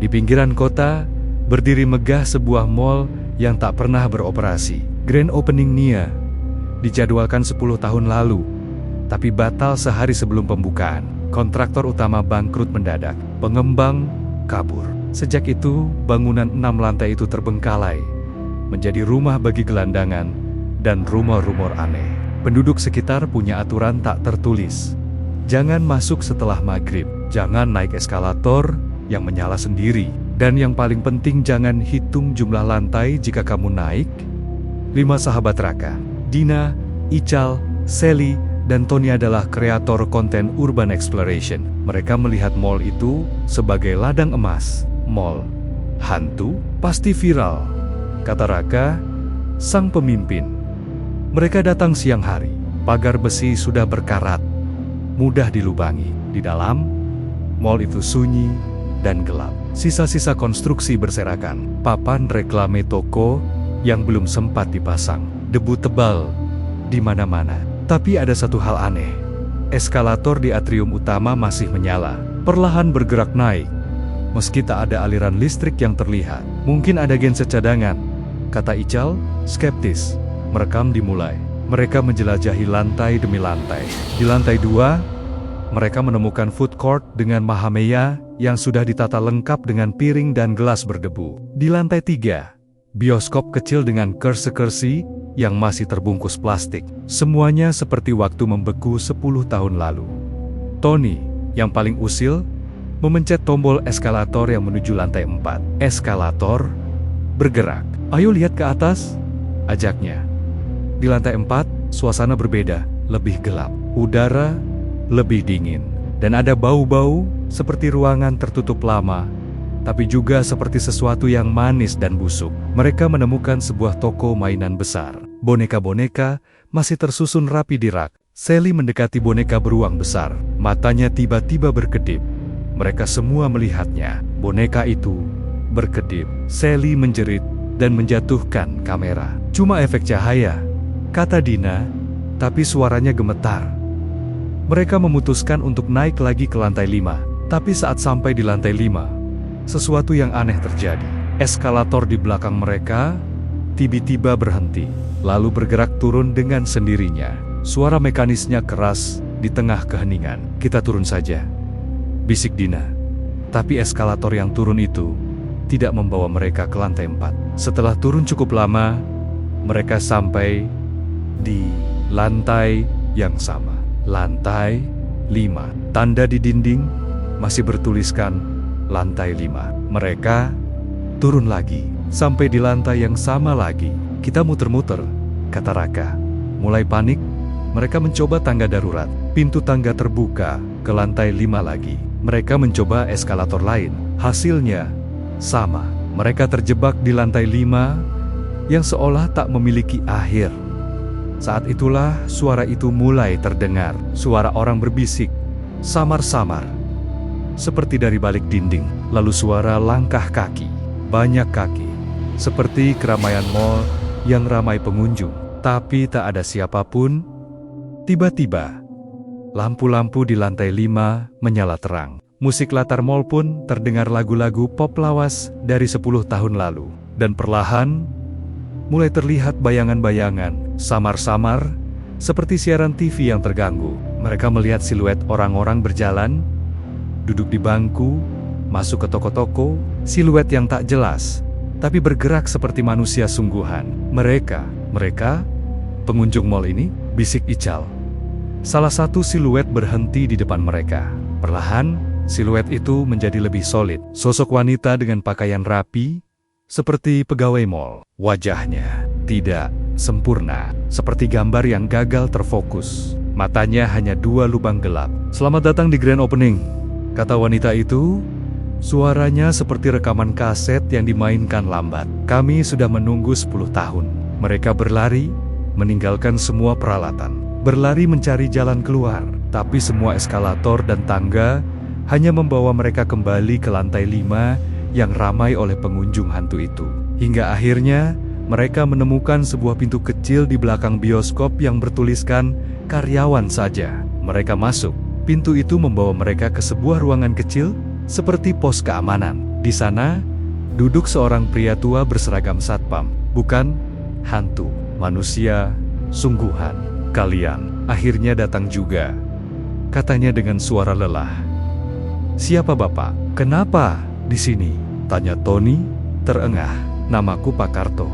Di pinggiran kota, berdiri megah sebuah mall yang tak pernah beroperasi. Grand opening Nia dijadwalkan 10 tahun lalu, tapi batal sehari sebelum pembukaan. Kontraktor utama bangkrut mendadak, pengembang kabur. Sejak itu, bangunan 6 lantai itu terbengkalai, menjadi rumah bagi gelandangan dan rumor-rumor aneh. Penduduk sekitar punya aturan tak tertulis. Jangan masuk setelah maghrib, jangan naik eskalator yang menyala sendiri, dan yang paling penting jangan hitung jumlah lantai jika kamu naik. 5 sahabat Raka, Dina, Ical, Sally, dan Tony adalah kreator konten urban exploration. Mereka melihat mall itu sebagai ladang emas. Mall hantu pasti viral, kata Raka, sang pemimpin. Mereka datang siang hari. Pagar besi sudah berkarat, mudah dilubangi. Di dalam, mall itu sunyi dan gelap. Sisa-sisa konstruksi berserakan. Papan reklame toko yang belum sempat dipasang. Debu tebal di mana-mana. Tapi ada satu hal aneh. Eskalator di atrium utama masih menyala, perlahan bergerak naik. Meski tak ada aliran listrik yang terlihat. Mungkin ada genset cadangan, kata Ical, skeptis. Merekam dimulai. Mereka menjelajahi lantai demi lantai. Di lantai 2, mereka menemukan food court dengan Mahamaya yang sudah ditata lengkap dengan piring dan gelas berdebu. Di lantai 3, bioskop kecil dengan kursi-kursi yang masih terbungkus plastik. Semuanya seperti waktu membeku 10 tahun lalu. Tony, yang paling usil, memencet tombol eskalator yang menuju lantai 4. Eskalator bergerak. Ayo lihat ke atas, ajaknya. Di lantai 4, suasana berbeda, lebih gelap. Udara lebih dingin. Dan ada bau-bau seperti ruangan tertutup lama, tapi juga seperti sesuatu yang manis dan busuk. Mereka menemukan sebuah toko mainan besar. Boneka-boneka masih tersusun rapi di rak. Sally mendekati boneka beruang besar. Matanya tiba-tiba berkedip. Mereka semua melihatnya. Boneka itu berkedip. Sally menjerit dan menjatuhkan kamera. Cuma efek cahaya, kata Dina, tapi suaranya gemetar. Mereka memutuskan untuk naik lagi ke lantai 5. Tapi saat sampai di lantai 5, sesuatu yang aneh terjadi. Eskalator di belakang mereka tiba-tiba berhenti, lalu bergerak turun dengan sendirinya. Suara mekanisnya keras di tengah keheningan. Kita turun saja, bisik Dina. Tapi eskalator yang turun itu tidak membawa mereka ke lantai 4. Setelah turun cukup lama, mereka sampai di lantai yang sama. Lantai 5. Tanda di dinding masih bertuliskan lantai 5. Mereka turun lagi, sampai di lantai yang sama lagi. Kita muter-muter, kata Raka. Mulai panik, mereka mencoba tangga darurat. Pintu tangga terbuka ke lantai 5 lagi. Mereka mencoba eskalator lain. Hasilnya sama. Mereka terjebak di lantai 5 yang seolah tak memiliki akhir. Saat itulah suara itu mulai terdengar. Suara orang berbisik, samar-samar, seperti dari balik dinding. Lalu suara langkah kaki, banyak kaki, seperti keramaian mall yang ramai pengunjung. Tapi tak ada siapapun. Tiba-tiba, lampu-lampu di lantai 5 menyala terang. Musik latar mall pun terdengar lagu-lagu pop lawas dari 10 tahun lalu. Dan perlahan, mulai terlihat bayangan-bayangan, samar-samar, seperti siaran TV yang terganggu. Mereka melihat siluet orang-orang berjalan, duduk di bangku, masuk ke toko-toko, siluet yang tak jelas, tapi bergerak seperti manusia sungguhan. Mereka, pengunjung mall ini, bisik Ical. Salah satu siluet berhenti di depan mereka. Perlahan, siluet itu menjadi lebih solid. Sosok wanita dengan pakaian rapi, seperti pegawai mall. Wajahnya tidak sempurna, seperti gambar yang gagal terfokus. Matanya hanya 2 lubang gelap. Selamat datang di grand opening, kata wanita itu. Suaranya seperti rekaman kaset yang dimainkan lambat. Kami sudah menunggu 10 tahun. Mereka berlari, meninggalkan semua peralatan. Berlari mencari jalan keluar. Tapi semua eskalator dan tangga hanya membawa mereka kembali ke lantai 5 yang ramai oleh pengunjung hantu itu. Hingga akhirnya, mereka menemukan sebuah pintu kecil di belakang bioskop yang bertuliskan karyawan saja. Mereka masuk. Pintu itu membawa mereka ke sebuah ruangan kecil, seperti pos keamanan. Di sana, duduk seorang pria tua berseragam satpam. Bukan hantu, manusia sungguhan. Kalian akhirnya datang juga, katanya dengan suara lelah. Siapa Bapak? Kenapa di sini? Tanya Tony, terengah. Namaku Pak Karto.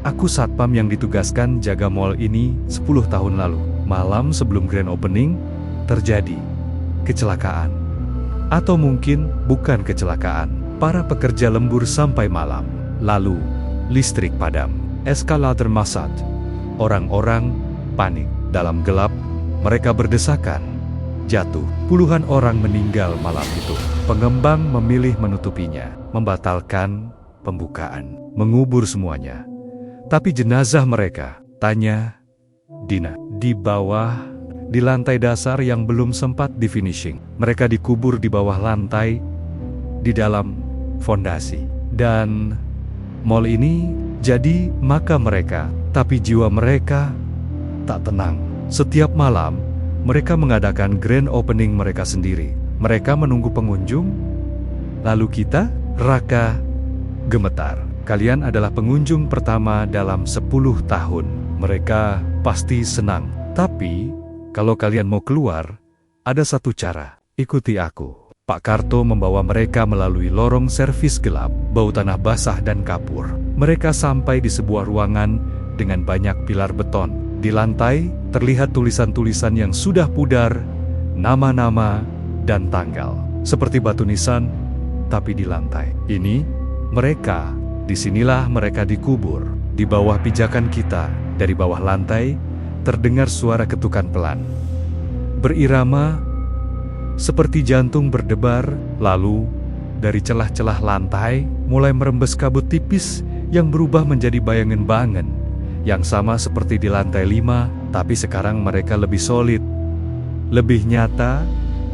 Aku satpam yang ditugaskan jaga mall ini 10 tahun lalu. Malam sebelum grand opening, terjadi kecelakaan. Atau mungkin bukan kecelakaan. Para pekerja lembur sampai malam. Lalu, listrik padam. Eskalator masat. Orang-orang panik. Dalam gelap, mereka berdesakan. Jatuh. Puluhan orang meninggal malam itu. Pengembang memilih menutupinya. Membatalkan pembukaan. Mengubur semuanya. Tapi jenazah mereka, tanya Dina, di bawah, di lantai dasar yang belum sempat di finishing. Mereka dikubur di bawah lantai, di dalam fondasi. Dan mall ini jadi makam mereka, tapi jiwa mereka tak tenang. Setiap malam, mereka mengadakan grand opening mereka sendiri. Mereka menunggu pengunjung, lalu kita, Raka, gemetar. Kalian adalah pengunjung pertama dalam 10 tahun. Mereka pasti senang. Tapi, kalau kalian mau keluar, ada satu cara. Ikuti aku. Pak Karto membawa mereka melalui lorong servis gelap, bau tanah basah dan kapur. Mereka sampai di sebuah ruangan dengan banyak pilar beton. Di lantai, terlihat tulisan-tulisan yang sudah pudar, nama-nama, dan tanggal. Seperti batu nisan, tapi di lantai. Disinilah mereka dikubur. Di bawah pijakan kita, dari bawah lantai, terdengar suara ketukan pelan. Berirama, seperti jantung berdebar, lalu, dari celah-celah lantai, mulai merembes kabut tipis yang berubah menjadi bayangan-bayangan, yang sama seperti di lantai 5, tapi sekarang mereka lebih solid. Lebih nyata,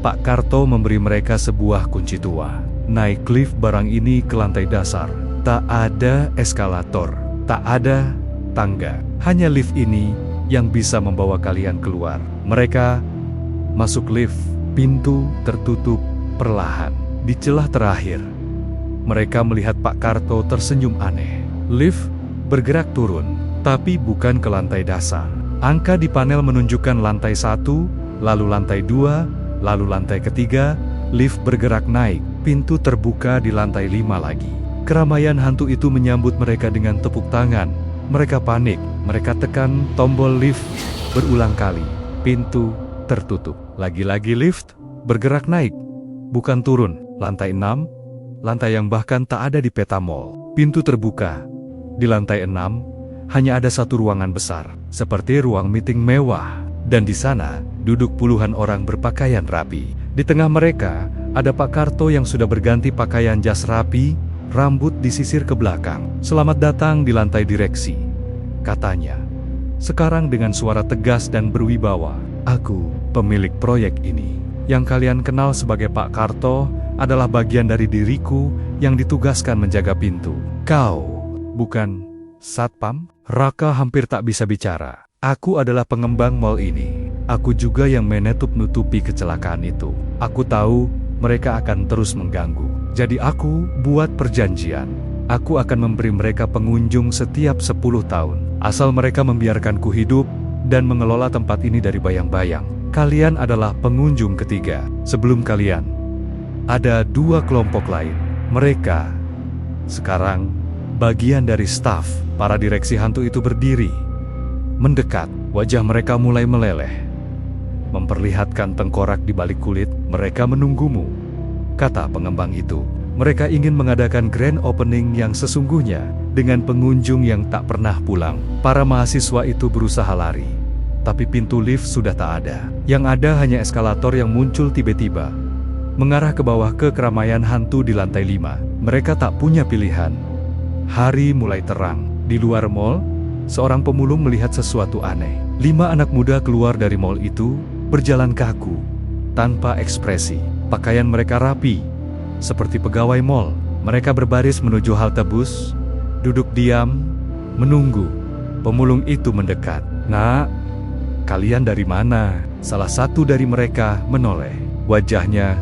Pak Karto memberi mereka sebuah kunci tua. Naik lift barang ini ke lantai dasar. Tak ada eskalator, tak ada tangga. Hanya lift ini yang bisa membawa kalian keluar. Mereka masuk lift, pintu tertutup perlahan. Di celah terakhir, mereka melihat Pak Karto tersenyum aneh. Lift bergerak turun, tapi bukan ke lantai dasar. Angka di panel menunjukkan lantai 1, lalu lantai 2, lalu lantai ketiga. Lift bergerak naik, pintu terbuka di lantai 5 lagi. Keramaian hantu itu menyambut mereka dengan tepuk tangan. Mereka panik, mereka tekan tombol lift berulang kali. Pintu tertutup. Lagi-lagi lift bergerak naik, bukan turun. Lantai 6, lantai yang bahkan tak ada di peta mall. Pintu terbuka. Di lantai 6, hanya ada satu ruangan besar, seperti ruang meeting mewah. Dan di sana, duduk puluhan orang berpakaian rapi. Di tengah mereka, ada Pak Karto yang sudah berganti pakaian jas rapi, rambut disisir ke belakang. Selamat datang di lantai direksi, katanya. Sekarang dengan suara tegas dan berwibawa. Aku, pemilik proyek ini. Yang kalian kenal sebagai Pak Karto, adalah bagian dari diriku yang ditugaskan menjaga pintu. Kau, bukan satpam? Raka hampir tak bisa bicara. Aku adalah pengembang mall ini. Aku juga yang menutupi kecelakaan itu. Aku tahu mereka akan terus mengganggu. Jadi aku buat perjanjian. Aku akan memberi mereka pengunjung setiap 10 tahun. Asal mereka membiarkanku hidup dan mengelola tempat ini dari bayang-bayang. Kalian adalah pengunjung ketiga. Sebelum kalian, ada 2 kelompok lain. Mereka sekarang bagian dari staf. Para direksi hantu itu berdiri, mendekat. Wajah mereka mulai meleleh, memperlihatkan tengkorak di balik kulit. Mereka menunggumu, kata pengembang itu. Mereka ingin mengadakan grand opening yang sesungguhnya, dengan pengunjung yang tak pernah pulang. Para mahasiswa itu berusaha lari, tapi pintu lift sudah tak ada. Yang ada hanya eskalator yang muncul tiba-tiba, mengarah ke bawah ke keramaian hantu di lantai 5. Mereka tak punya pilihan. Hari mulai terang. Di luar mall, seorang pemulung melihat sesuatu aneh. 5 anak muda keluar dari mall itu, berjalan kaku, tanpa ekspresi. Pakaian mereka rapi, seperti pegawai mall. Mereka berbaris menuju halte bus, duduk diam, menunggu. Pemulung itu mendekat. "Nak, kalian dari mana?" Salah satu dari mereka menoleh. Wajahnya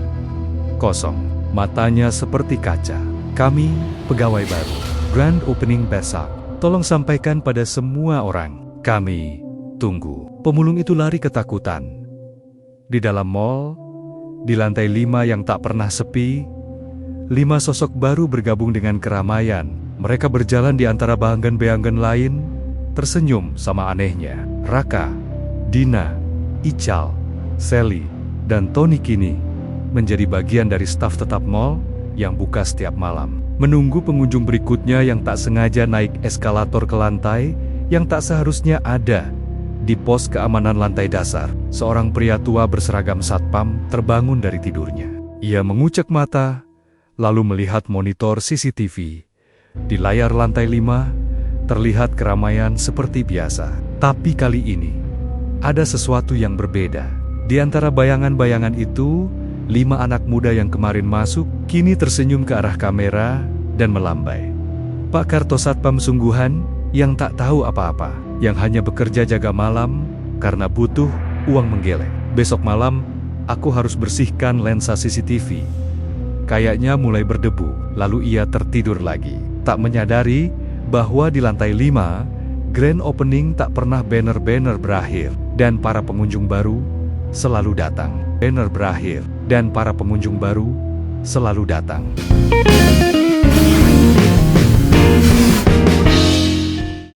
kosong. Matanya seperti kaca. "Kami, pegawai baru. Grand opening besok. Tolong sampaikan pada semua orang. Kami tunggu." Pemulung itu lari ketakutan. Di dalam mall, di lantai 5 yang tak pernah sepi, 5 sosok baru bergabung dengan keramaian. Mereka berjalan di antara beanggan-beanggan lain, tersenyum sama anehnya. Raka, Dina, Ical, Sally, dan Tony kini menjadi bagian dari staf tetap mall yang buka setiap malam. Menunggu pengunjung berikutnya yang tak sengaja naik eskalator ke lantai yang tak seharusnya ada. Di pos keamanan lantai dasar, seorang pria tua berseragam satpam terbangun dari tidurnya. Ia mengucek mata, lalu melihat monitor CCTV. Di layar lantai 5, terlihat keramaian seperti biasa. Tapi kali ini, ada sesuatu yang berbeda. Di antara bayangan-bayangan itu, 5 anak muda yang kemarin masuk, kini tersenyum ke arah kamera dan melambai. Pak Karto Satpam sungguhan, yang tak tahu apa-apa, yang hanya bekerja jaga malam, karena butuh uang menggeleng. "Besok malam, aku harus bersihkan lensa CCTV. Kayaknya mulai berdebu." Lalu ia tertidur lagi. Tak menyadari bahwa di lantai 5, grand opening tak pernah banner-banner berakhir. Dan para pengunjung baru selalu datang. Banner berakhir, dan para pengunjung baru selalu datang.